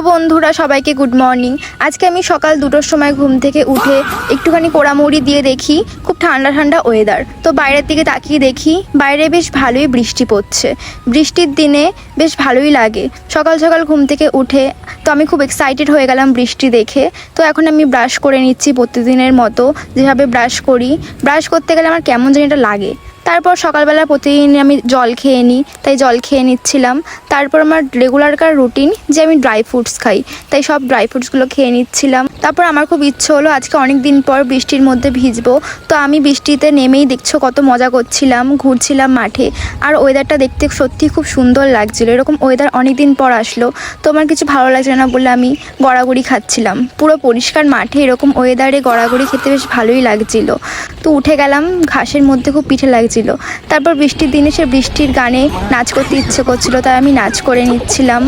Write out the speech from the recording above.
বন্ধুরা সবাইকে good morning. আজকে আমি সকাল 2টোর সময় ঘুম থেকে উঠে একটুখানি পোড়ামুড়ি দিয়ে দেখি খুব ঠান্ডা ঠান্ডা ওয়েদার। তো বাইরের দিকে তাকিয়ে দেখি বাইরে বেশ ভালোই বৃষ্টি পড়ছে। বৃষ্টির দিনে বেশ ভালোই লাগে। সকাল সকাল ঘুম থেকে উঠে তো আমি খুব এক্সাইটেড হয়ে গেলাম বৃষ্টি দেখে। তো এখন আমি ব্রাশ করে নিচ্ছি প্রতিদিনের মতো যেভাবে ব্রাশ করি। ব্রাশ করতে গেলে আমার কেমন জানি এটা লাগে। তারপর সকালবেলা প্রতিদিন আমি জল খেয়ে নিই, তাই জল খেয়ে নিচ্ছিলাম। তারপর আমার রেগুলারকার রুটিন যে আমি ড্রাই ফ্রুটস খাই, তাই সব ড্রাই ফ্রুটসগুলো খেয়ে নিচ্ছিলাম। তারপর আমার খুব ইচ্ছে হলো আজকে অনেক দিন পর বৃষ্টির মধ্যে ভিজবো। তো আমি বৃষ্টিতে নেমেই দেখছো কত মজা করছিলাম, ঘুরছিলাম মাঠে। আর ওয়েদারটা দেখতে সত্যি খুব সুন্দর লাগছিল। এরকম ওয়েদার অনেক দিন পর আসলো। তো আমার কিছু ভালো লাগছে না বলে আমি গড়াগড়ি খাচ্ছিলাম। পুরো পরিষ্কার মাঠে এরকম ওয়েদারে গড়াগড়ি খেতে বেশ ভালোই লাগছিল। তো উঠে গেলাম, ঘাসের মধ্যে খুব পিঠে লাগছিল। তারপর বৃষ্টির দিনে সে বৃষ্টির গানে নাচ করতে ইচ্ছে করছিল, তাই আমি নাচ করে নিচ্ছিলাম।